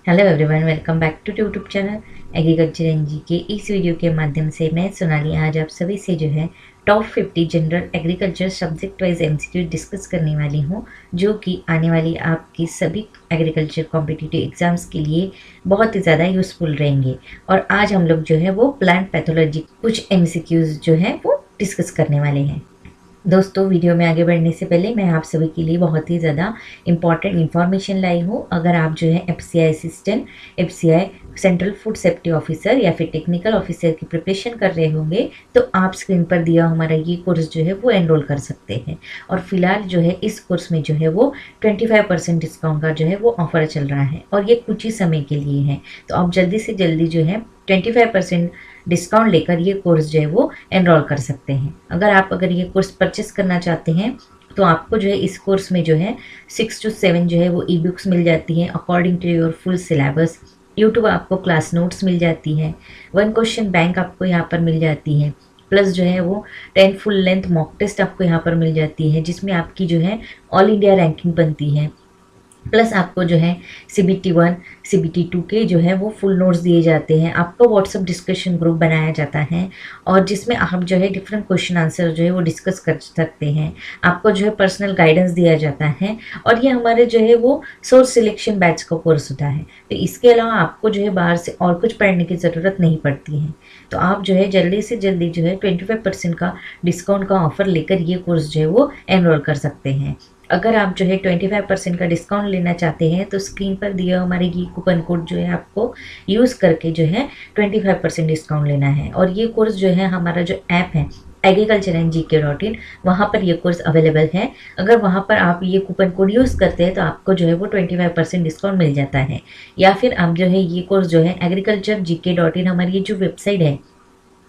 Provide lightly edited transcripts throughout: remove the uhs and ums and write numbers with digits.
Hello everyone, welcome back to YouTube channel agriculture NG के इस video के माध्यम से मैं सोनाली आज आप सभी से जो है top 50 general agriculture subject wise MCQ discuss करने वाली हूँ, जो कि आने वाली आपकी सभी एग्रीकल्चर कॉम्पिटिटिव एग्जाम्स के लिए बहुत ही ज़्यादा यूज़फुल रहेंगे। और आज हम लोग जो है वो प्लांट पैथोलॉजी कुछ एमसीक्यूज जो है वो डिस्कस करने वाले हैं। दोस्तों, वीडियो में आगे बढ़ने से पहले मैं आप सभी के लिए बहुत ही ज़्यादा इंपॉर्टेंट इन्फॉर्मेशन लाई हूँ। अगर आप जो है FCI assistant, FCI central food safety officer या फिर टेक्निकल ऑफिसर की प्रिपरेशन कर रहे होंगे तो आप स्क्रीन पर दिया हमारा ये कोर्स जो है वो एनरोल कर सकते हैं। और फिलहाल जो है इस कोर्स में जो है वो 25% डिस्काउंट का जो है वो ऑफर चल रहा है और ये कुछ ही समय के लिए है। तो आप जल्दी से जल्दी जो है 25% डिस्काउंट लेकर ये कोर्स जो है वो एनरोल कर सकते हैं। अगर ये कोर्स परचेस करना चाहते हैं तो आपको जो है इस कोर्स में जो है 6 to 7 जो है वो ई बुक्स मिल जाती हैं according to your full syllabus. YouTube आपको क्लास नोट्स मिल जाती हैं, 1 क्वेश्चन बैंक आपको यहाँ पर मिल जाती है, प्लस जो है वो 10 फुल लेंथ मॉक टेस्ट आपको यहाँ पर मिल जाती है जिसमें आपकी जो है ऑल इंडिया रैंकिंग बनती है। प्लस आपको जो है CBT 1 CBT 2 के जो है वो फुल नोट्स दिए जाते हैं। आपको व्हाट्सअप डिस्कशन ग्रुप बनाया जाता है और जिसमें आप जो है डिफरेंट क्वेश्चन आंसर जो है वो डिस्कस कर सकते हैं। आपको जो है पर्सनल गाइडेंस दिया जाता है और ये हमारे जो है वो सोर्स सिलेक्शन बैच का कोर्स होता है। तो इसके अलावा आपको जो है बाहर से और कुछ पढ़ने की ज़रूरत नहीं पड़ती है। तो आप जो है जल्दी से जल्दी जो है 25% का डिस्काउंट का ऑफर लेकर ये कोर्स जो है वो एनरोल कर सकते हैं। अगर आप जो है 25% का डिस्काउंट लेना चाहते हैं तो स्क्रीन पर दिया हमारे ये कूपन कोड जो है आपको यूज़ करके जो है 25% डिस्काउंट लेना है। और ये कोर्स जो है हमारा जो ऐप है agriculture.gk.in, वहाँ पर ये कोर्स अवेलेबल है। अगर वहाँ पर आप ये कूपन कोड यूज़ करते हैं तो आपको जो है वो 25% डिस्काउंट मिल जाता है। या फिर आप जो है ये कोर्स जो है agriculture.gk.in हमारी ये जो वेबसाइट है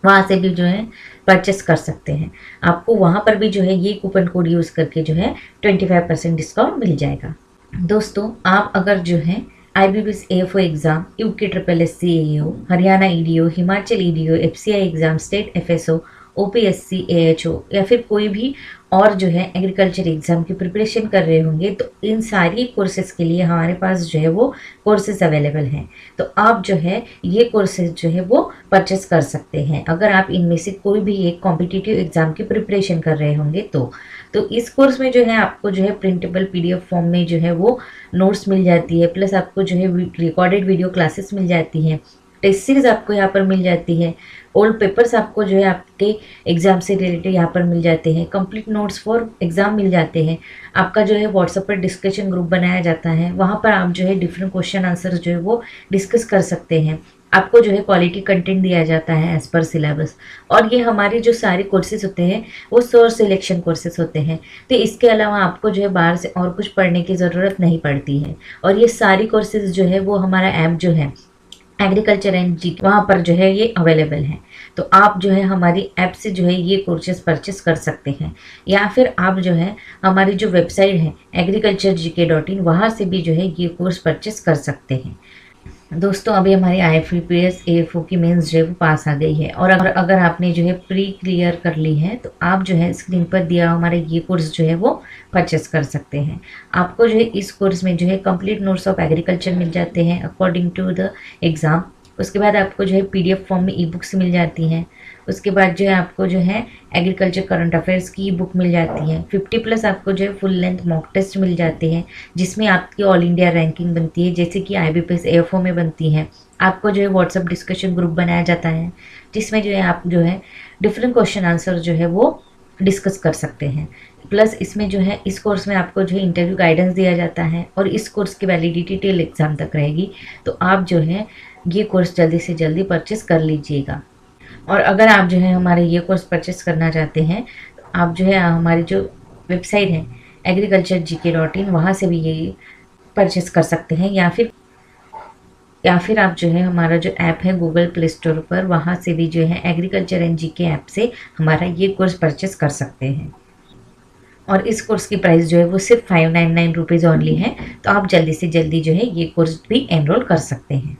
वहाँ से भी जो है परचेस कर सकते हैं। आपको वहाँ पर भी जो है ये कूपन कोड यूज़ करके जो है 25% डिस्काउंट मिल जाएगा। दोस्तों, आप अगर जो है IBPS AFO exam, UK SSSC AAO, Haryana EDO, Himachal EDO, FCI exam, state FSO, OPSC AHO या फिर कोई भी और जो है एग्रीकल्चर एग्ज़ाम की प्रिपरेशन कर रहे होंगे तो इन सारी कोर्सेज़ के लिए हमारे पास जो है वो कोर्सेज़ अवेलेबल हैं। तो आप जो है ये कोर्सेज़ जो है वो परचेस कर सकते हैं अगर आप इनमें से कोई भी एक कॉम्पिटिटिव एग्ज़ाम की प्रिपरेशन कर रहे होंगे तो इस कोर्स में जो है आपको जो है प्रिंटेबल PDF फॉर्म में जो है वो नोट्स मिल जाती है, प्लस आपको जो है रिकॉर्डेड वीडियो क्लासेस मिल जाती हैं, टेस्ट सीरीज आपको यहाँ पर मिल जाती है, ओल्ड पेपर्स आपको जो है आपके एग्ज़ाम से रिलेटेड यहाँ पर मिल जाते हैं, कंप्लीट नोट्स फॉर एग्ज़ाम मिल जाते हैं। आपका जो है व्हाट्सएप पर डिस्कशन ग्रुप बनाया जाता है, वहाँ पर आप जो है डिफरेंट क्वेश्चन आंसर जो है वो डिस्कस कर सकते हैं। आपको जो है क्वालिटी कंटेंट दिया जाता है एज़ पर सिलेबस। और ये हमारे जो सारे कोर्सेज होते हैं वो सोर्स सिलेक्शन कोर्सेज होते हैं। तो इसके अलावा आपको जो है बाहर से और कुछ पढ़ने की ज़रूरत नहीं पड़ती है। और ये सारी कोर्सेज जो है वो हमारा ऐप जो है एग्रीकल्चर एंड जी वहाँ पर जो है ये अवेलेबल है। तो आप जो है हमारी ऐप से जो है ये कोर्सेज परचेस कर सकते हैं या फिर आप जो है हमारी जो वेबसाइट है agriculture.gk.in वहाँ से भी जो है ये कोर्स परचेस कर सकते हैं। दोस्तों, अभी हमारी IFPS AFO की मेंस जो है वो पास आ गई है और अगर आपने जो है प्री क्लियर कर ली है तो आप जो है स्क्रीन पर दिया हमारा ये कोर्स जो है वो परचेस कर सकते हैं। आपको जो है इस कोर्स में जो है कंप्लीट नोट्स ऑफ एग्रीकल्चर मिल जाते हैं अकॉर्डिंग टू द एग्ज़ाम। उसके बाद आपको जो है PDF फॉर्म में ई बुक्स मिल जाती हैं। उसके बाद जो है आपको जो है एग्रीकल्चर करंट अफेयर्स की बुक मिल जाती है, 50+ आपको जो है फुल लेंथ मॉक टेस्ट मिल जाते हैं जिसमें आपकी ऑल इंडिया रैंकिंग बनती है जैसे कि IBPS AFO में बनती है। आपको जो है व्हाट्सअप डिस्कशन ग्रुप बनाया जाता है जिसमें जो है आप जो है डिफरेंट क्वेश्चन आंसर जो है वो डिस्कस कर सकते हैं। प्लस इसमें जो है इस कोर्स में आपको जो है इंटरव्यू गाइडेंस दिया जाता है और इस कोर्स की वैलिडिटी टिल एग्ज़ाम तक रहेगी। तो आप जो है ये कोर्स जल्दी से जल्दी परचेस कर लीजिएगा। और अगर आप जो है हमारे ये कोर्स परचेस करना चाहते हैं तो आप जो है हमारी जो वेबसाइट है agriculture.gk.in वहाँ से भी ये परचेस कर सकते हैं या फिर आप जो है हमारा जो ऐप है गूगल प्ले स्टोर पर वहाँ से भी जो है एग्रीकल्चर एंड GK ऐप से हमारा ये कोर्स परचेस कर सकते हैं। और इस कोर्स की प्राइस जो है वो सिर्फ 599 रुपीज़ ओनली है। तो आप जल्दी से जल्दी जो है ये कोर्स भी एनरोल कर सकते हैं।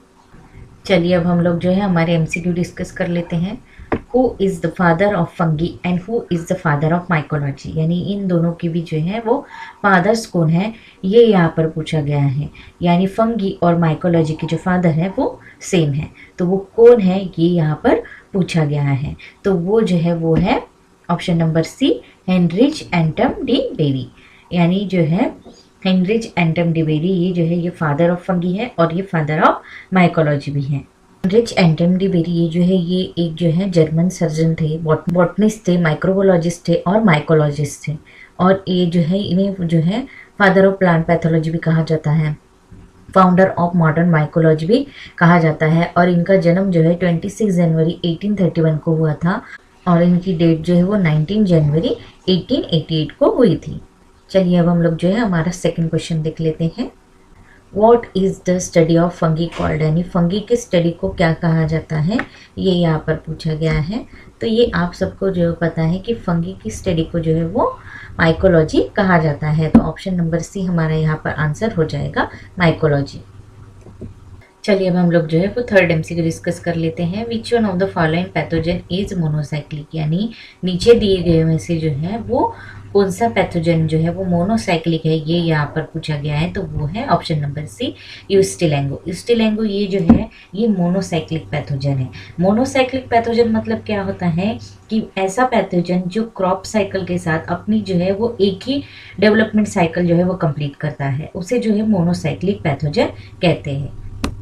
चलिए अब हम लोग जो है हमारे MCQ डिस्कस कर लेते हैं। Who is the father of fungi and who is the father of mycology, यानी इन दोनों की भी जो है वो फादर्स कौन है ये यहाँ पर पूछा गया है। यानी फंगी और माइकोलॉजी के जो फादर है वो सेम है, तो वो कौन है ये यहाँ पर पूछा गया है। तो वो जो है वो है option number C, Heinrich Anton de Bary. यानी जो है हेनरिच एंटम डी बेरी ये जो है ये फादर ऑफ फंगी है और ये फादर ऑफ माइकोलॉजी भी है। हेनरिच एंटम डी बेरी ये जो है ये एक जो है जर्मन सर्जन थे, बॉटनिस्ट थे, माइक्रोबायोलॉजिस्ट थे और माइकोलॉजिस्ट थे, और ये जो है इन्हें जो है फादर ऑफ प्लांट पैथोलॉजी भी कहा जाता है, फाउंडर ऑफ मॉडर्न माइकोलॉजी भी कहा जाता है। और इनका जन्म जो है 26 जनवरी 1831 को हुआ था और इनकी डेट जो है वो 19 जनवरी 1888 को हुई थी। चलिए अब हम लोग जो है हमारा सेकंड क्वेश्चन देख लेते हैं। What is the study of fungi called, यानी फंगी के स्टडी को क्या कहा जाता है ये यहाँ पर पूछा गया है। तो ये आप सबको जो पता है कि फंगी की स्टडी को जो है वो माइकोलॉजी कहा जाता है। तो ऑप्शन नंबर सी हमारा यहाँ पर आंसर हो जाएगा माइकोलॉजी। चलिए अब हम लोग जो है वो थर्ड एमसीक्यू डिस्कस कर लेते हैं। Which one of the following pathogen is monocyclic, यानी नीचे दिए गए में से जो है वो कौन सा पैथोजन जो है वो मोनोसाइक्लिक है ये यहाँ पर पूछा गया है। तो वो है ऑप्शन नंबर सी, यूस्टिलेंगो। यूस्टिलेंगो ये जो है ये मोनोसाइक्लिक पैथोजन है। मोनोसाइक्लिक पैथोजन मतलब क्या होता है कि ऐसा पैथोजन जो क्रॉप साइकिल के साथ अपनी जो है वो एक ही डेवलपमेंट साइकिल जो है वो कंप्लीट करता है, उसे जो है मोनोसाइक्लिक पैथोजन कहते हैं।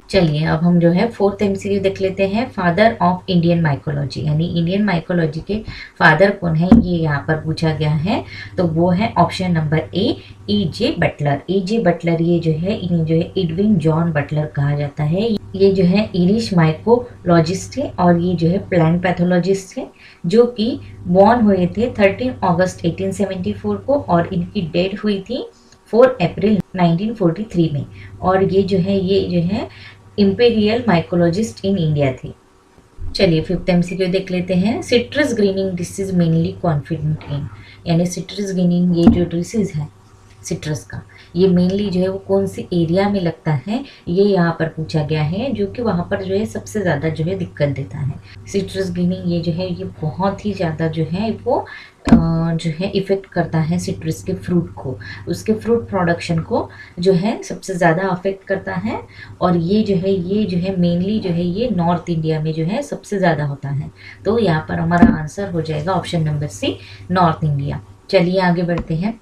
चलिए अब हम जो है फोर्थ एमसीक्यू देख लेते हैं। फादर ऑफ इंडियन माइकोलॉजी, यानी इंडियन माइकोलॉजी के फादर कौन है ये यहाँ पर पूछा गया है। तो वो है option number A, E.J. Butler. E.J. Butler ये जो है इन्हें जो है एडविन जॉन बटलर कहा जाता है। ये जो है इंग्लिश माइकोलॉजिस्ट है और ये जो है प्लांट पैथोलॉजिस्ट है, जो कि बॉर्न हुए थे 13 अगस्त 1874 को और इनकी डेथ हुई थी 4 अप्रैल 1943 में। और ये जो है इंपीरियल माइकोलॉजिस्ट इन इंडिया थी। चलिए फिफ्थ एमसीक्यू देख लेते हैं। Citrus grinning disease mainly confident in, यानी सिट्रस ग्रीनिंग ये जो डिसीज है सिट्रस का ये मेनली जो है वो कौन सी एरिया में लगता है ये यहाँ पर पूछा गया है, जो कि वहाँ पर जो है सबसे ज़्यादा जो है दिक्कत देता है। सिट्रस ग्रीनिंग ये जो है ये बहुत ही ज़्यादा जो है वो जो है इफ़ेक्ट करता है सिट्रस के फ्रूट को, उसके फ्रूट प्रोडक्शन को जो है सबसे ज़्यादा अफेक्ट करता है। और ये जो है मेनली जो है ये नॉर्थ इंडिया में जो है सबसे ज़्यादा होता है। तो यहाँ पर हमारा आंसर हो जाएगा option number C, north India. चलिए आगे बढ़ते हैं।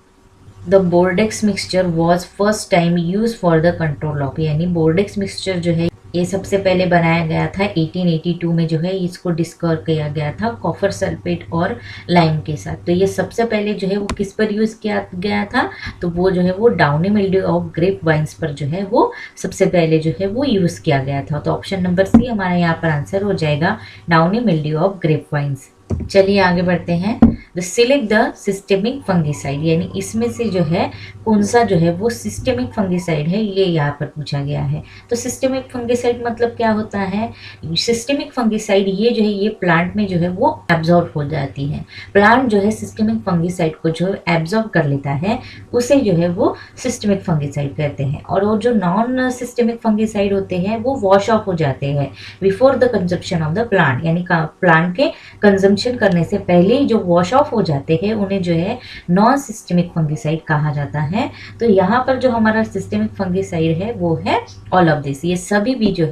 The Bordeaux mixture was first time use for the control of, यानी बोर्डेक्स मिक्सचर जो है ये सबसे पहले बनाया गया था 1882 में जो है इसको डिस्कवर किया गया था कॉपर सल्फेट और लाइम के साथ। तो ये सबसे पहले जो है वो किस पर यूज़ किया गया था, तो वो जो है वो downy mildew of grape vines पर जो है वो सबसे पहले जो है वो यूज़ किया गया था। तो ऑप्शन नंबर सी हमारा यहाँ पर आंसर हो जाएगा downy mildew of grape vines. चलिए आगे बढ़ते हैं। The select the systemic fungicide, यानी इसमें से जो है कौन सा जो है वो सिस्टेमिक फंगिसाइड है ये यहाँ पर पूछा गया है। तो सिस्टेमिक फंगिसाइड मतलब क्या होता है, सिस्टेमिक फंगिसाइड ये जो है ये प्लांट में जो है वो एब्जॉर्ब हो जाती है। प्लांट जो है सिस्टेमिक फंगिसाइड को जो एब्जॉर्ब कर लेता है उसे जो है वो सिस्टेमिक फंगिसाइड कहते हैं। और वो जो नॉन सिस्टेमिक फंगिसाइड होते हैं वो वॉश ऑफ हो जाते हैं before the consumption of the plant, यानी प्लांट के कंजम्पशन करने से पहले ही जो वॉश ऑफ हो जाते हैं उन्हें जो है नॉन सिस्टेमिक फंगिसाइड कहा जाता है। तो यहाँ पर जो हमारा सिस्टेमिक फंगिसाइड है वो है ऑल ऑफ दिस, ये सभी भी जो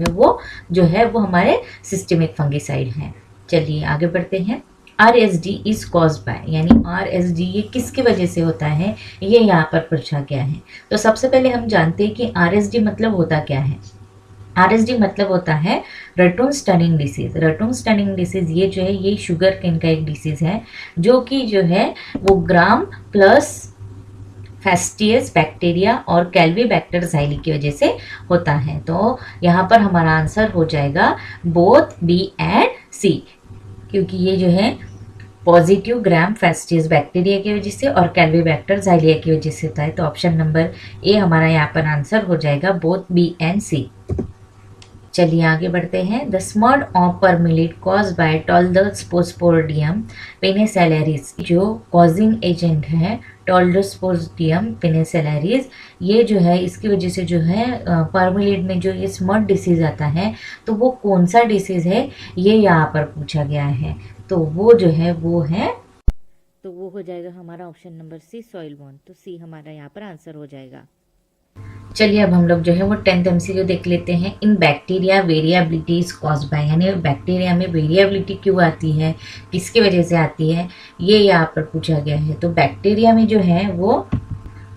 है वो हमारे सिस्टेमिक फंगिसाइड हैं। चलिए आगे बढ़ते हैं। RSD इज कॉज बाय, यानी RSD ये किसकी वजह से होता है ये यहाँ पर पूछा गया है। तो सबसे पहले हम जानते हैं कि RSD मतलब होता क्या है। RSD मतलब होता है रटून स्टनिंग डिसीज। रटून स्टनिंग डिसीज ये जो है ये शुगर केन का एक डिसीज है, जो कि जो है वो ग्राम प्लस फेस्टियस बैक्टीरिया और कैल्वीबैक्टर ज़ाइली की वजह से होता है। तो यहाँ पर हमारा आंसर हो जाएगा बोथ बी एंड सी, क्योंकि ये जो है पॉजिटिव ग्राम फेस्टियस बैक्टीरिया की वजह से और कैल्वीबैक्टर ज़ाइलिया की वजह से होता है। तो ऑप्शन नंबर ए हमारा यहाँ पर आंसर हो जाएगा बोथ बी एंड सी। चलिए आगे बढ़ते हैं। द स्मर्ड ऑफ परमिलेट कॉज बाय टॉल्डोस्पोरिडियम पेनिसेलरिस, जो कॉजिंग एजेंट है टॉल्डोस्पोरिडियम पेनिसेलरिस, ये जो है इसकी वजह से जो है परमिलेट में जो ये स्मर्ड डिसीज आता है तो वो कौन सा डिसीज है ये यहाँ पर पूछा गया है। तो वो जो है वो है, तो वो हो जाएगा हमारा option number C, soil borne. तो सी हमारा यहाँ पर आंसर हो जाएगा। चलिए अब हम लोग जो है वो 10th एमसीक्यू देख लेते हैं। इन bacteria variability is caused by, यानी बैक्टीरिया में वेरिएबिलिटी क्यों आती है, किसकी वजह से आती है, ये यहाँ पर पूछा गया है। तो बैक्टीरिया में जो है वो,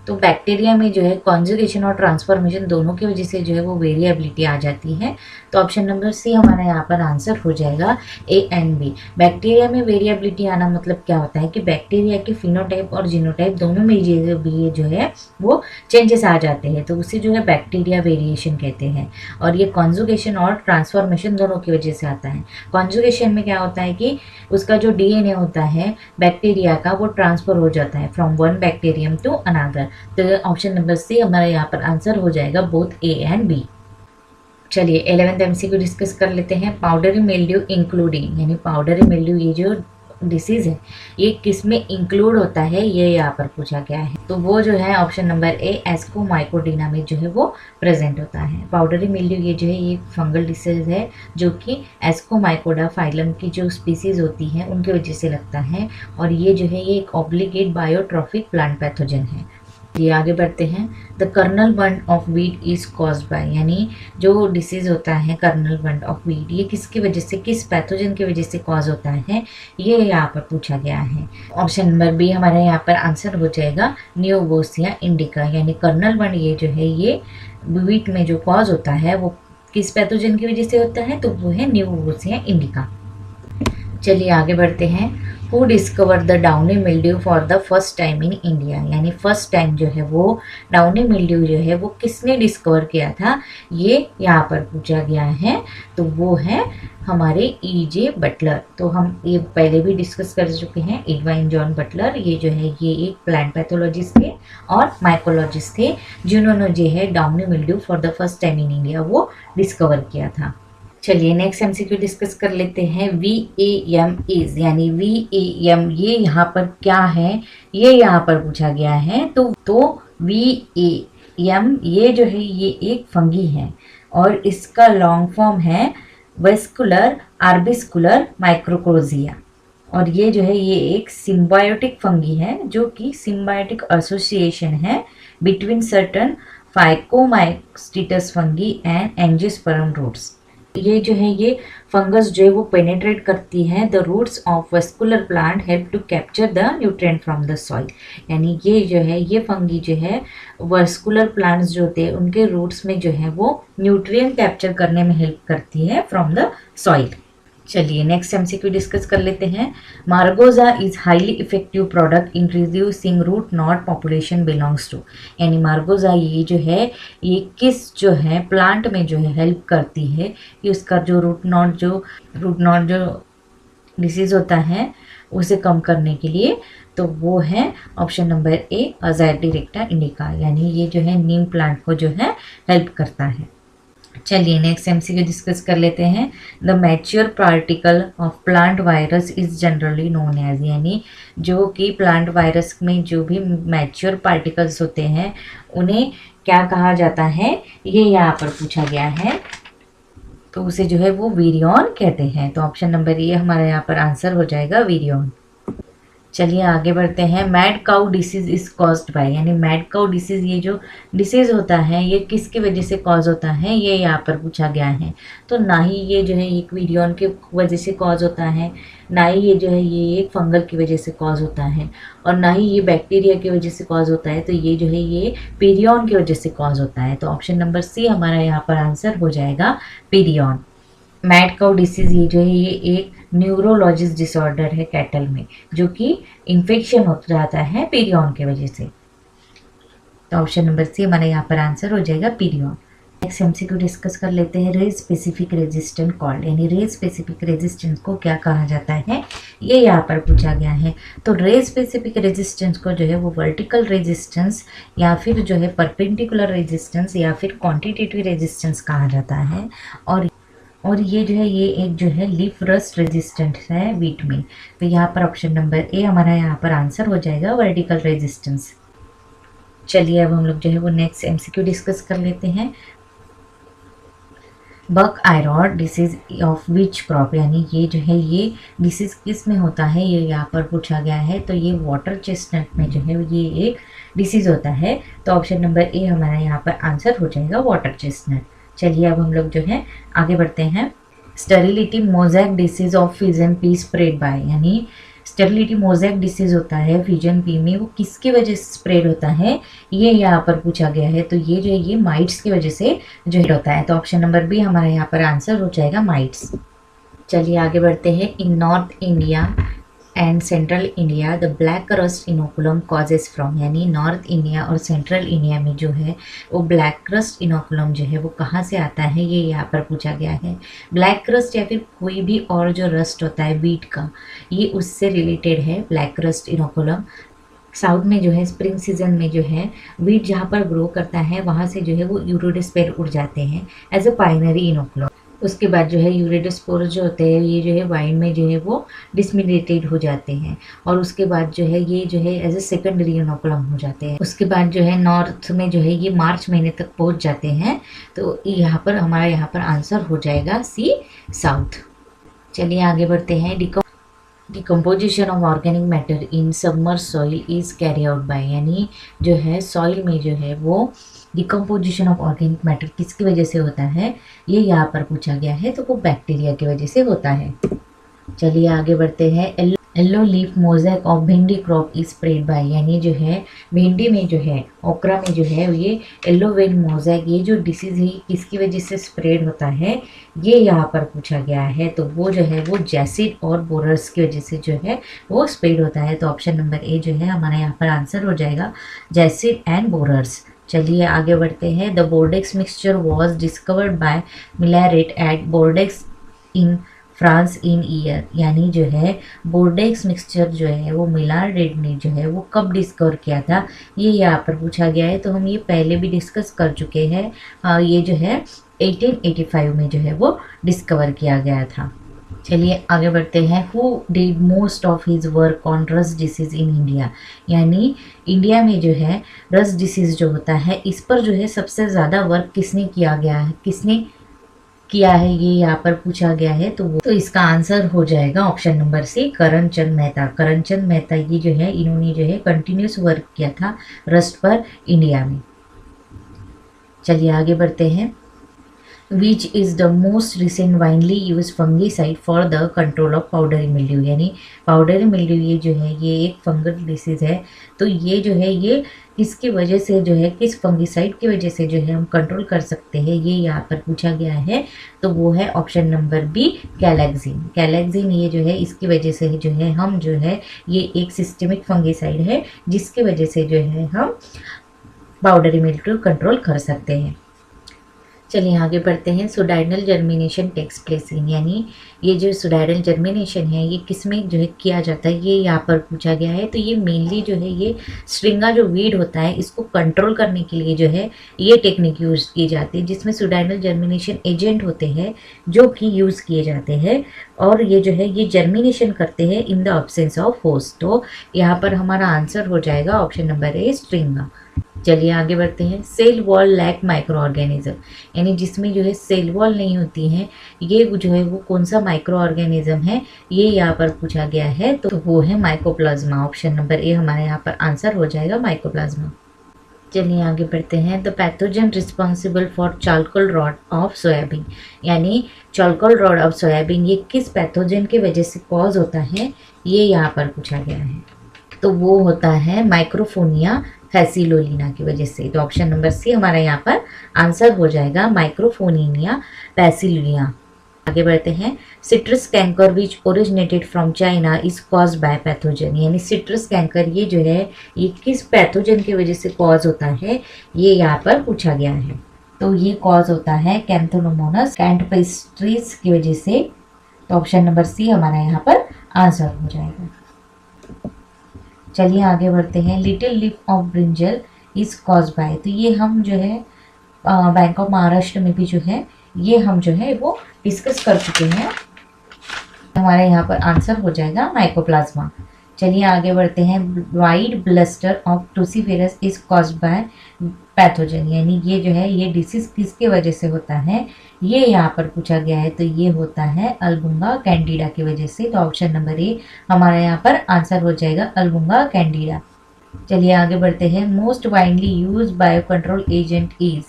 तो बैक्टीरिया में जो है कॉन्जुगेशन और ट्रांसफॉर्मेशन दोनों की वजह से जो है वो वेरिएबिलिटी आ जाती है। तो ऑप्शन नंबर सी हमारा यहाँ पर आंसर हो जाएगा, ए एंड बी। बैक्टीरिया में वेरिएबिलिटी आना मतलब क्या होता है कि बैक्टीरिया के फिनोटाइप और जीनोटाइप दोनों में भी जो है वो चेंजेस आ जाते हैं, तो उसे जो है बैक्टीरिया वेरिएशन कहते हैं। और ये कॉन्जुगेशन और ट्रांसफॉर्मेशन दोनों की वजह से आता है। कॉन्जुगेशन में क्या होता है कि उसका जो डीएनए होता है बैक्टीरिया का, वो ट्रांसफर हो जाता है from one bacterium to another. तो ऑप्शन नंबर सी हमारा यहाँ पर आंसर हो जाएगा, बोथ ए एंड बी। चलिए 11th एमसीक्यू डिस्कस कर लेते हैं। पाउडरी मिल्ड्यू इंक्लूडिंग, यानी पाउडरी मिल्ड्यू ये जो डिसीज है ये किस में इंक्लूड होता है, ये यहाँ पर पूछा गया है। तो वो जो है ऑप्शन नंबर ए, एस्कोमाइकोडीना में जो है वो प्रेजेंट होता है। पाउडरी मिल्ड्यू ये जो है ये फंगल डिसीज है जो कि एस्कोमाइकोडा फाइलम की जो स्पीसीज होती हैं उनकी वजह से लगता है। और ये जो है ये एक ऑब्लिगेट बायोट्रॉफिक प्लांट पैथोजन है। ये आगे बढ़ते हैं। The kernel bunt of wheat is caused by, यानी जो डिसीज होता है कर्नल बंड ऑफ वीट ये किसकी वजह से, किस पैथोजन की वजह से कॉज होता है, ये यहाँ पर पूछा गया है। ऑप्शन नंबर बी हमारे यहाँ पर आंसर हो जाएगा, न्यूबोसिया इंडिका। यानी कर्नल बंड ये जो है ये वीट में जो कॉज होता है वो किस पैथोजन की वजह से होता है, तो वो है न्यूबोसिया इंडिका। चलिए आगे बढ़ते हैं। Who discover the downy mildew for the first time in India, यानी फर्स्ट टाइम जो है वो डाउनी मिल्ड्यू जो है वो किसने डिस्कवर किया था, ये यहाँ पर पूछा गया है। तो वो है हमारे E.J. बटलर। तो हम ये पहले भी डिस्कस कर चुके हैं, एडवाइन जॉन बटलर। ये जो है ये एक प्लांट पैथोलॉजिस्ट थे और माइकोलॉजिस्ट थे जिन्होंने जो है downy mildew for the first time in India वो डिस्कवर किया था। चलिए नेक्स्ट एमसीक्यू डिस्कस कर लेते हैं। VAM इज, यानी VAM ये यहाँ पर क्या है, ये यहाँ पर पूछा गया है। तो VAM ये जो है ये एक फंगी है और इसका लॉन्ग फॉर्म है वेस्कुलर आर्बिस्कुलर माइक्रोकोजिया। और ये जो है ये एक सिम्बायोटिक फंगी है जो कि सिम्बायोटिक एसोसिएशन है between certain phycomycetes fungi and angiosperm roots. ये जो है ये फंगस जो है वो पेनेट्रेट करती है the roots of vascular plant, help to capture the nutrient from the soil. यानी ये जो है ये फंगी जो है वेस्कुलर प्लांट्स जो होते हैं उनके रूट्स में जो है वो न्यूट्रिएंट कैप्चर करने में हेल्प करती है फ्रॉम द सॉइल। चलिए नेक्स्ट एमसीक्यू डिस्कस कर लेते हैं। Margosa is highly effective product in reducing root knot population belongs to, यानी मार्गोजा ये जो है ये किस जो है प्लांट में जो है हेल्प करती है कि उसका जो रूट नॉट जो डिसीज होता है उसे कम करने के लिए। तो वो है ऑप्शन नंबर ए, अजाडिरेक्टा इंडिका। यानी ये जो है नीम प्लांट को जो है हेल्प करता है। चलिए नेक्स्ट एमसीक्यू डिस्कस कर लेते हैं। The mature particle of plant virus is generally known as, यानी जो कि प्लांट वायरस में जो भी मैच्योर पार्टिकल्स होते हैं उन्हें क्या कहा जाता है, ये यहाँ पर पूछा गया है। तो उसे जो है वो वीरियन कहते हैं। तो ऑप्शन नंबर ए हमारा यहाँ पर आंसर हो जाएगा, वीरियन। चलिए आगे बढ़ते हैं। Mad cow disease is caused by, यानी मैड काउ डिसीज ये जो डिसीज होता है ये किसकी वजह से कॉज होता है, ये यहाँ पर पूछा गया है। तो ना ही ये जो है एक वीरियन की वजह से कॉज होता है, ना ही ये जो है ये एक फंगल की वजह से कॉज होता है, और ना ही ये बैक्टीरिया की वजह से कॉज होता है। तो ये जो है ये पीरियन की वजह से कॉज होता है। तो ऑप्शन नंबर सी हमारा यहाँ पर आंसर हो जाएगा, पीरियन। मैड काउ डिसीज ये जो है ये एक न्यूरोलॉजिस्ट डिसऑर्डर है कैटल में, जो कि इन्फेक्शन हो जाता है पीरियन की वजह से। तो ऑप्शन नंबर सी हमारा यहाँ पर आंसर हो जाएगा, पीरियन। नेक्स्ट एमसीक्यू डिस्कस कर लेते हैं। रेज स्पेसिफिक रेजिस्टेंस कॉल्ड, यानी रेज स्पेसिफिक रेजिस्टेंस को क्या कहा जाता है, ये यहाँ पर पूछा गया है। तो रेज स्पेसिफिक रेजिस्टेंस को जो है वो वर्टिकल रेजिस्टेंस या फिर जो है परपेंडिकुलर रेजिस्टेंस या फिर क्वांटिटेटिव रेजिस्टेंस कहा जाता है। और ये जो है ये एक जो है लीफ रस्ट रेजिस्टेंट है वीट में। तो यहाँ पर ऑप्शन नंबर ए हमारा यहाँ पर आंसर हो जाएगा, वर्टिकल रेजिस्टेंस। चलिए अब हम लोग जो है वो नेक्स्ट एमसीक्यू डिस्कस कर लेते हैं। बक आयरॉड डिसीज ऑफ विच क्रॉप, यानी ये जो है ये डिसीज किस में होता है, ये यहाँ पर पूछा गया है। तो ये वाटर चेस्टनट में जो है ये एक डिसीज होता है। तो ऑप्शन नंबर ए हमारा यहाँ पर आंसर हो जाएगा वाटर चेस्टनट। चलिए अब हम लोग जो है आगे बढ़ते हैं। Sterility mosaic disease of fission P spread by, यानी स्टेरिलिटी मोजैक डिसीज होता है फिजन पी में, वो किसकी वजह से स्प्रेड होता है, ये यहाँ पर पूछा गया है। तो ये जो है ये माइट्स की वजह से जो है होता है। तो ऑप्शन नंबर बी हमारा यहाँ पर आंसर हो जाएगा माइट्स। चलिए आगे बढ़ते हैं। In north India and central India the black crust inoculum causes from, यानी नॉर्थ इंडिया और सेंट्रल इंडिया में जो है वो ब्लैक क्रस्ट इनोकुलम जो है वो कहाँ से आता है, ये यहाँ पर पूछा गया है। ब्लैक क्रस्ट या फिर कोई भी और जो रस्ट होता है वीट का, ये उससे रिलेटेड है ब्लैक क्रस्ट इनोकुलम। साउथ में जो है स्प्रिंग सीजन में जो है वीट जहाँ पर ग्रो करता है वहाँ से जो है वो यूरोडिस्पेर उड़ जाते हैं एज अ प्राइमरी इनोकुलम। उसके बाद जो है यूरेडोस्पोर जो होते हैं ये जो है वाइन में जो है वो डिसमिनेटेड हो जाते हैं, और उसके बाद जो है ये जो है एज ए सेकेंडरी इनोकुलम हो जाते हैं। उसके बाद जो है नॉर्थ में जो है ये मार्च महीने तक पहुंच जाते हैं। तो यहाँ पर हमारा यहाँ पर आंसर हो जाएगा सी साउथ। चलिए आगे बढ़ते हैं। Decomposition of organic matter in submerge soil is carry out by, यानी जो है सॉइल में जो है वो डिकम्पोजिशन ऑफ ऑर्गेनिक मैटर किसकी वजह से होता है, ये यहाँ पर पूछा गया है। तो वो बैक्टीरिया की वजह से होता है। चलिए आगे बढ़ते हैं। येलो लीफ मोजैक ऑफ भिंडी क्रॉप इज स्प्रेड बाय, यानी जो है भिंडी में जो है ओकरा में जो है ये येलो वेन मोजैक ये जो डिसीज है किसकी वजह से स्प्रेड होता है, ये यहाँ पर पूछा गया है। तो वो जो है वो जैसिड और बोरर्स की वजह से जो है वो स्प्रेड होता है। तो ऑप्शन नंबर ए जो है हमारा यहाँ पर आंसर हो जाएगा जैसिड एंड बोरर्स। चलिए आगे बढ़ते हैं। The Bordeaux mixture was discovered by Millardet at Bordeaux in France in year, यानी जो है बोर्डेक्स मिक्सचर जो है वो मिलारेट ने जो है वो कब डिस्कवर किया था, ये यहाँ पर पूछा गया है। तो हम ये पहले भी डिस्कस कर चुके हैं। ये जो है 1885 में जो है वो डिस्कवर किया गया था। चलिए आगे बढ़ते हैं। Who did most of his work on rust disease in India, यानी इंडिया में जो है रस्ट डिसीज जो होता है इस पर जो है सबसे ज़्यादा वर्क किसने किया गया है, किसने किया है, ये यहाँ पर पूछा गया है। तो इसका आंसर हो जाएगा option number C Karamchand Mehta. Karamchand Mehta ये जो है इन्होंने जो है कंटिन्यूस वर्क किया था रस्ट पर इंडिया में। चलिए आगे बढ़ते हैं। Which is the most recent widely used fungicide for the control of powdery mildew, यानी powdery mildew ये जो है ये एक फंगल डिसीज है। तो ये जो है ये किसकी वजह से जो है किस फंगिसाइड की वजह से जो है हम कंट्रोल कर सकते हैं, ये यहाँ पर पूछा गया है। तो वो है ऑप्शन नंबर बी कैलेक्सिन। कैलेक्सिन ये जो है इसकी वजह से जो है हम जो है ये एक सिस्टमिक फंगिसाइड है जिसकी वजह से जो है हम पाउडरी मिल्ड्यू कंट्रोल कर सकते हैं। चलिए आगे बढ़ते हैं। सुडाइनल जर्मिनेशन टेक्स प्लेस इन, यानी ये जो सुडाइनल जर्मिनेशन है ये किस में जो है किया जाता है, ये यहाँ पर पूछा गया है। तो ये मेनली जो है ये श्रृंगा जो वीड होता है इसको कंट्रोल करने के लिए जो है ये टेक्निक यूज़ की जाती है, जिसमें सुडाइनल जर्मिनेशन एजेंट होते हैं जो कि यूज़ किए जाते हैं, और ये जो है ये जर्मिनेशन करते हैं in the absence of host. तो यहाँ पर हमारा आंसर हो जाएगा ऑप्शन नंबर ए श्रृंगा। चलिए आगे बढ़ते हैं। Cell wall lack microorganism, यानी जिसमें जो है सेल वॉल नहीं होती है ये जो है वो कौन सा माइक्रो ऑर्गेनिज्म है, ये यहाँ पर पूछा गया है। तो वो है माइकोप्लाज्मा। ऑप्शन नंबर ए हमारे यहाँ पर आंसर हो जाएगा माइकोप्लाज्मा। चलिए आगे बढ़ते हैं। The pathogen responsible for charcoal rot of soybean, यानी चारकोल रॉट ऑफ सोयाबीन ये किस पैथोजन की वजह से कॉज होता है, ये यहाँ पर पूछा गया है। तो वो होता है माइक्रोफोनिया फैसिलोलिना की वजह से। तो ऑप्शन नंबर सी हमारा यहाँ पर आंसर हो जाएगा माइक्रोफोनिया फैसिलोलिना। आगे बढ़ते हैं। Citrus canker which originated from China is cause by pathogen, यानी सिट्रस कैंकर ये जो है ये किस पैथोजन की वजह से कॉज होता है, ये यहाँ पर पूछा गया है। तो ये कॉज होता है कैंथोनोमोनस कैंटपेस्ट्रीज की वजह से। तो ऑप्शन नंबर सी हमारा यहाँ पर आंसर हो जाएगा। चलिए आगे बढ़ते हैं। Little leaf of brinjal is cause by, तो ये हम जो है बैंक ऑफ महाराष्ट्र में भी जो है ये हम जो है वो डिस्कस कर चुके हैं। हमारे यहाँ पर आंसर हो जाएगा माइकोप्लाज्मा। चलिए आगे बढ़ते हैं। White blister of crucifers is caused by pathogen, यानी ये जो है ये डिसीज किसके वजह से होता है, ये यहाँ पर पूछा गया है। तो ये होता है अल्बुंगा कैंडिडा की वजह से। तो ऑप्शन नंबर ए हमारा यहाँ पर आंसर हो जाएगा, अल्बुंगा कैंडिडा। चलिए आगे बढ़ते हैं। Most widely use bio control agent is,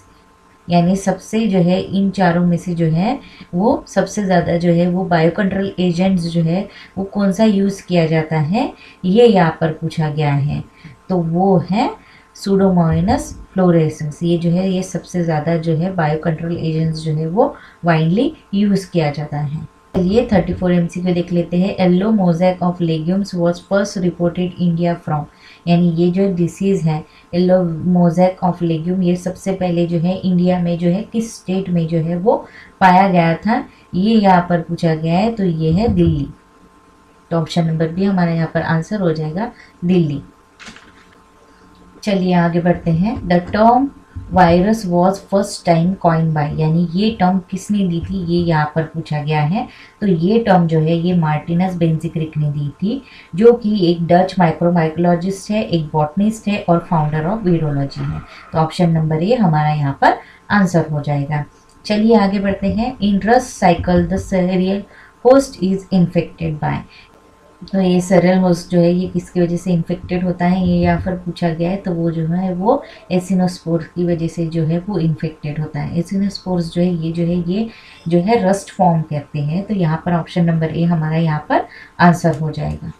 यानी सबसे जो है इन चारों में से जो है वो सबसे ज़्यादा जो है वो बायो कंट्रोल एजेंट्स जो है वो कौन सा यूज़ किया जाता है, ये यहाँ पर पूछा गया है। तो वो है सूडोमोनास फ्लोरेसेंस। ये जो है ये सबसे ज़्यादा जो है बायो कंट्रोल एजेंट्स जो है वो वाइडली यूज़ किया जाता है। चलिए 34 MCQ देख लेते हैं। Yellow mosaic of legumes was first reported India from, यानी ये जो डिसीज़ है येलो मोज़ेक ऑफ लेग्यूम, ये सबसे पहले जो है इंडिया में जो है किस स्टेट में जो है वो पाया गया था, ये यहाँ पर पूछा गया है। तो ये है दिल्ली। तो ऑप्शन नंबर बी हमारा यहाँ पर आंसर हो जाएगा, दिल्ली। चलिए आगे बढ़ते हैं। The term virus was first time coin by, यानी ये टर्म किसने दी थी, ये यहाँ पर पूछा गया है। तो ये टर्म जो है ये मार्टिनस बेंजिक्रिक ने दी थी, जो कि एक डच माइक्रोबायोलॉजिस्ट है, एक बॉटनिस्ट है और फाउंडर ऑफ वीरोलॉजी है। तो ऑप्शन नंबर ए हमारा यहाँ पर आंसर हो जाएगा। चलिए आगे बढ़ते हैं। In rust cycle the cereal host is infected by, तो ये सीरियल होस्ट जो है ये किसकी वजह से इन्फेक्टेड होता है, ये यहाँ पर पूछा गया है। तो वो जो है वो एसिनोस्पोर्स की वजह से जो है वो इन्फेक्टेड होता है। एसिनोस्पोर्स जो है ये जो है रस्ट फॉर्म करते हैं। तो यहाँ पर ऑप्शन नंबर ए हमारा यहाँ पर आंसर हो जाएगा।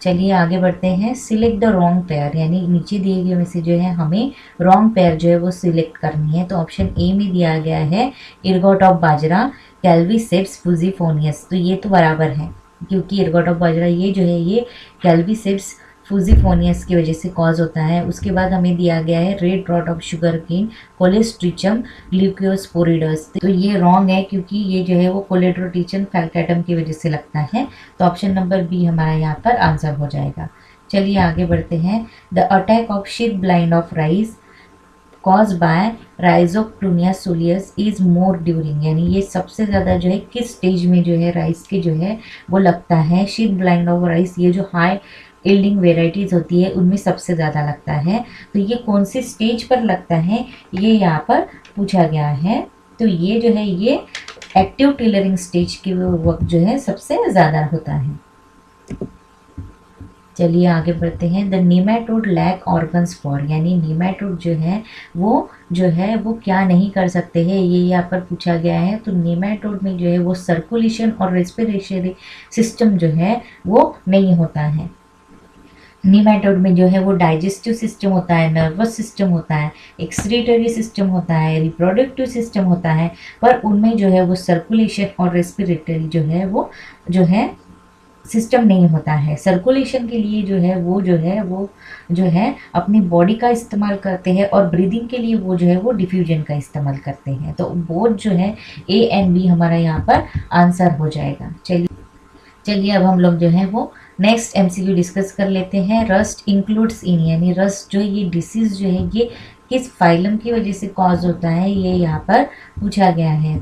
चलिए आगे बढ़ते हैं। सिलेक्ट द रॉन्ग पेयर, यानी नीचे दिए गए में से जो है हमें रॉन्ग पेयर जो है वो सिलेक्ट करनी है। तो ऑप्शन ए में दिया गया है इर्गोट ऑफ बाजरा, कैल्वीसेप्स फुजीफोनियस। तो ये तो बराबर है, क्योंकि इर्गोट ऑफ बाजरा ये जो है ये कैल्वीसेप्स फुजीफोनियस की वजह से कॉज होता है। उसके बाद हमें दिया गया है red rot of sugarcane, कोलेस्ट्रिचम ल्यूकोस्पोरिडस। तो ये रॉन्ग है, क्योंकि ये जो है वो कोलेड्रोटिचम फैल्केटम की वजह से लगता है। तो ऑप्शन नंबर बी हमारा यहाँ पर आंसर हो जाएगा। चलिए आगे बढ़ते हैं। The attack of sheath blight of rice cause by राइजोक्टूनिया सोलियस इज मोर ड्यूरिंग, यानी ये सबसे ज़्यादा जो है किस स्टेज में जो है राइस के जो है वो लगता है। शीथ ब्लाइंड ऑफ राइस ये जो हाई यील्डिंग वेराइटीज़ होती है उनमें सबसे ज़्यादा लगता है। तो ये कौन सी स्टेज पर लगता है, ये यहाँ पर पूछा गया है। तो ये जो है ये एक्टिव टिलरिंग स्टेज के वक्त जो है सबसे ज़्यादा होता है। चलिए आगे बढ़ते हैं। The nematode lack organs for, यानी नीमेटोड जो है वो क्या नहीं कर सकते हैं, ये यहाँ पर पूछा गया है। तो नीमेटोड में जो है वो सर्कुलेशन और रेस्पिरेटरी सिस्टम जो है वो नहीं होता है। नीमेटोड में जो है वो डाइजेस्टिव सिस्टम होता है, नर्वस सिस्टम होता है, एक्सक्रीटरी सिस्टम होता है, रिप्रोडक्टिव सिस्टम होता है, पर उनमें जो है वो सर्कुलेशन और रेस्पिरेटरी जो है सिस्टम नहीं होता है। सर्कुलेशन के लिए जो है अपनी बॉडी का इस्तेमाल करते हैं, और ब्रीदिंग के लिए वो जो है वो डिफ्यूजन का इस्तेमाल करते हैं। तो बोथ जो है ए एंड बी हमारा यहाँ पर आंसर हो जाएगा। चलिए अब हम लोग जो है वो नेक्स्ट MCQ डिस्कस कर लेते हैं। रस्ट इंक्लूड्स इन, यानी रस्ट जो है ये डिसीज़ जो है ये किस फाइलम की वजह से कॉज होता है, ये यहाँ पर पूछा गया है।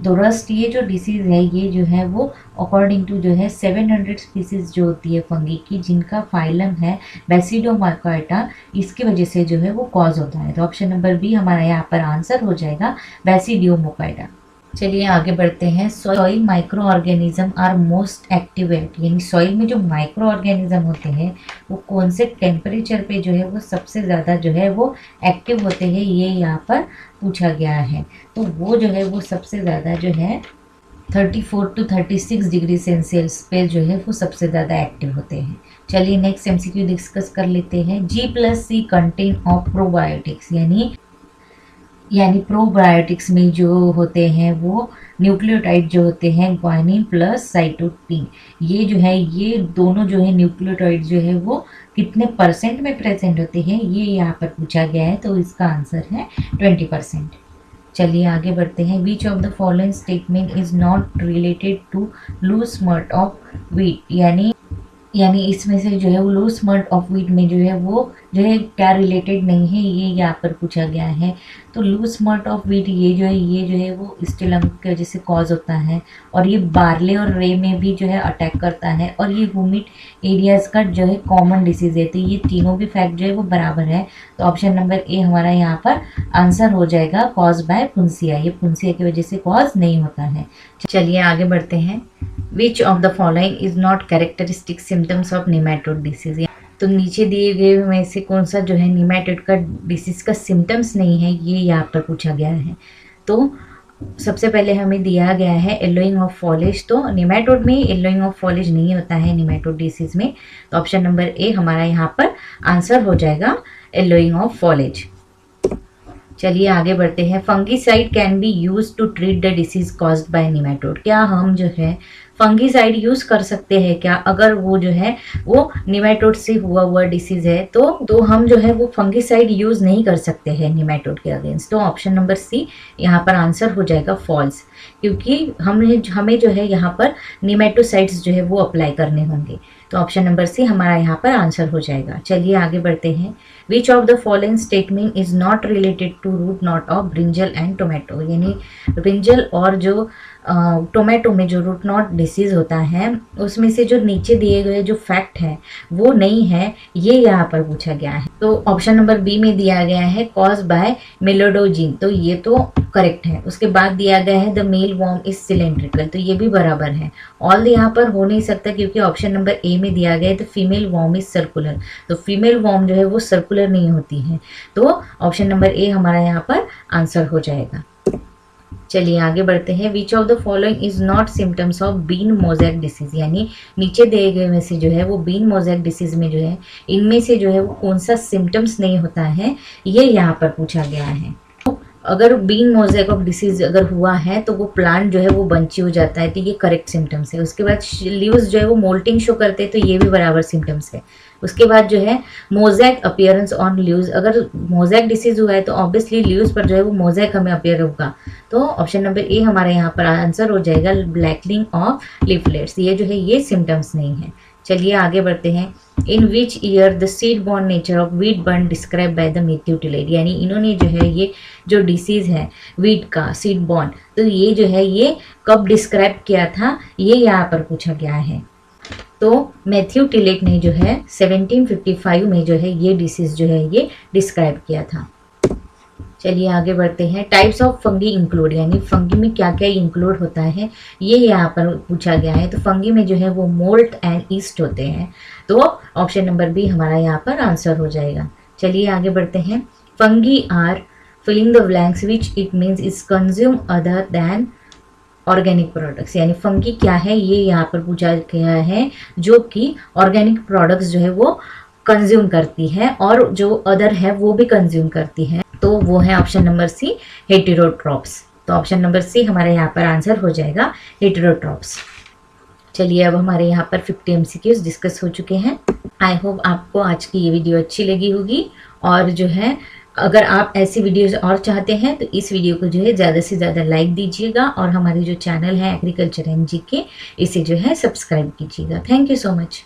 तो रस्ट ये जो डिसीज़ है ये जो है वो अकॉर्डिंग टू जो है 700 स्पीसीज जो होती है फंगी की, जिनका फाइलम है बैसिडोमाइकाटा, इसकी वजह से जो है वो कॉज होता है। तो ऑप्शन नंबर बी हमारा यहाँ पर आंसर हो जाएगा, बैसिडियोमाइकाटा। चलिए आगे बढ़ते हैं। Soil microorganism are most active at, यानी सॉइल में जो माइक्रो ऑर्गेनिज्म होते हैं वो कौन से टेम्परेचर पे जो है वो सबसे ज़्यादा जो है वो एक्टिव होते हैं, ये यहाँ पर पूछा गया है। तो वो जो है वो सबसे ज़्यादा जो है 34 to 36 डिग्री सेल्सियस पे जो है वो सबसे ज़्यादा एक्टिव होते हैं। चलिए नेक्स्ट MCQ डिस्कस कर लेते हैं। G+C कंटेन ऑफ प्रोबायोटिक्स, यानी प्रोबायोटिक्स में जो होते हैं वो न्यूक्लियोटाइड जो होते हैं ग्वानिन प्लस साइटोकिन, ये जो है ये दोनों जो है न्यूक्लियोटाइड जो है वो कितने % में प्रेजेंट होते हैं, ये यहाँ पर पूछा गया है। तो इसका आंसर है 20%। चलिए आगे बढ़ते हैं। Which of the following statement is not related to loose smut of wheat, यानी यानी इसमें से जो है वो लो स्मर्ट ऑफ वीट में जो है वो जो है क्या रिलेटेड नहीं है, ये यहाँ पर पूछा गया है। तो लो स्मर्ट ऑफ वीट ये जो है वो स्टेलम की वजह से कॉज होता है, और ये बार्ले और रे में भी जो है अटैक करता है, और ये ह्यूमिड एरियाज का जो है कॉमन डिसीज है। तो ये तीनों भी फैक्ट जो है वो बराबर है। तो ऑप्शन नंबर ए हमारा यहाँ पर आंसर हो जाएगा, कॉज बाय पुंसिया। ये पुंसिया की वजह से कॉज नहीं होता है। चलिए आगे बढ़ते हैं। Which of the following is not characteristic symptoms of nematode disease. तो नीचे दिए गए में से कौन सा जो है निमेटोड का डिसीज का सिम्टम्स नहीं है, ये यहाँ पर पूछा गया है। तो सबसे पहले हमें दिया गया है येलोइंग ऑफ फॉलिज। तो निमेटोड में येलोइंग ऑफ फॉलिज नहीं होता है निमेटोड डिसीज में। तो ऑप्शन नंबर ए हमारा यहाँ पर आंसर हो जाएगा, येलोइंग ऑफ फॉलिज। चलिए आगे बढ़ते हैं। Fungicide can be use to treat the disease caused by nematode. क्या हम जो है फंगीसाइड यूज कर सकते हैं क्या, अगर वो जो है वो निमेटोड से हुआ डिसीज है तो हम जो है वो फंगीसाइड यूज नहीं कर सकते हैं निमेटोड के अगेंस्ट। तो ऑप्शन नंबर सी यहाँ पर आंसर हो जाएगा फॉल्स, क्योंकि हमें जो है यहाँ पर निमेटोसाइड्स जो है वो अप्लाई करने होंगे। तो ऑप्शन नंबर सी हमारा यहाँ पर आंसर हो जाएगा। चलिए आगे बढ़ते हैं। Which of the following statement is not related to root knot of brinjal and tomato. यानी ब्रिंजल और जो टोमेटो में जो रूट नॉट डिसीज होता है उसमें से जो नीचे दिए गए जो फैक्ट है वो नहीं है, ये यहाँ पर पूछा गया है। तो ऑप्शन नंबर बी में दिया गया है कॉज बाय मेलोडोजिन, तो ये तो करेक्ट है। उसके बाद दिया गया है the male worm is cylindrical, तो ये भी बराबर है। ऑल यहाँ पर हो नहीं सकता, क्योंकि ऑप्शन नंबर ए में दिया गया है the female worm is circular. तो फीमेल वॉर्म जो है वो सर्कुलर नहीं होती है। तो ऑप्शन नंबर ए हमारा यहाँ पर आंसर हो जाएगा। चलिए आगे बढ़ते हैं। Which of the following is not symptoms of bean mosaic disease. यानी नीचे दिए गए में से जो है वो बीन मोजैक डिसीज में जो है इनमें से जो है वो कौन सा सिम्टम्स नहीं होता है, ये यहाँ पर पूछा गया है। अगर बीन मोजैक ऑफ डिसीज अगर हुआ है तो वो प्लांट जो है वो बंची हो जाता है, तो ये करेक्ट सिम्टम्स है। उसके बाद लीव्स जो है वो मोल्टिंग शो करते हैं, तो ये भी बराबर सिम्टम्स है। उसके बाद जो है मोजैक अपीयरेंस ऑन लीव्स। अगर मोजैक डिसीज हुआ है तो ऑब्वियसली लीव्स पर जो है वो मोजैक हमें अपीयर होगा। तो ऑप्शन नंबर ए हमारे यहाँ पर आंसर हो जाएगा, ब्लैकनिंग ऑफ लीफलेट्स। ये जो है ये सिम्टम्स नहीं है। चलिए आगे बढ़ते हैं। In which year the seed borne nature of wheat बर्न describe by the Mathieu Tillet. यानी इन्होंने जो है ये जो डिसीज है वीट का सीड बॉर्न, तो ये जो है ये कब डिस्क्राइब किया था, ये यहाँ पर पूछा गया है। तो मैथ्यू टिलेट ने जो है 1755 में जो है ये डिसीज जो है ये डिस्क्राइब किया था। चलिए आगे बढ़ते हैं। टाइप्स ऑफ फंगी इंक्लूड, यानी फंगी में क्या क्या इंक्लूड होता है ये यहाँ पर पूछा गया है। तो फंगी में जो है वो मोल्ट एंड ईस्ट होते हैं। तो ऑप्शन नंबर बी हमारा यहाँ पर आंसर हो जाएगा। चलिए आगे बढ़ते हैं। Fungi are filling the blanks which it means is consume other than organic products. यानी फंगी क्या है ये यहाँ पर पूछा गया है, जो कि ऑर्गेनिक प्रोडक्ट्स जो है वो कंज्यूम करती है और जो अदर है वो भी कंज्यूम करती है। तो वो है ऑप्शन नंबर सी, हेटेरोट्रॉप्स। तो ऑप्शन नंबर सी हमारे यहाँ पर आंसर हो जाएगा, हेटेरोट्रॉप्स। चलिए अब हमारे यहाँ पर 50 MCQs डिस्कस हो चुके हैं। आई होप आपको आज की ये वीडियो अच्छी लगी होगी, और जो है अगर आप ऐसी वीडियोस और चाहते हैं तो इस वीडियो को जो है ज़्यादा से ज़्यादा लाइक दीजिएगा, और हमारी जो चैनल है एग्रीकल्चर एंड जीके इसे जो है सब्सक्राइब कीजिएगा। Thank you so much.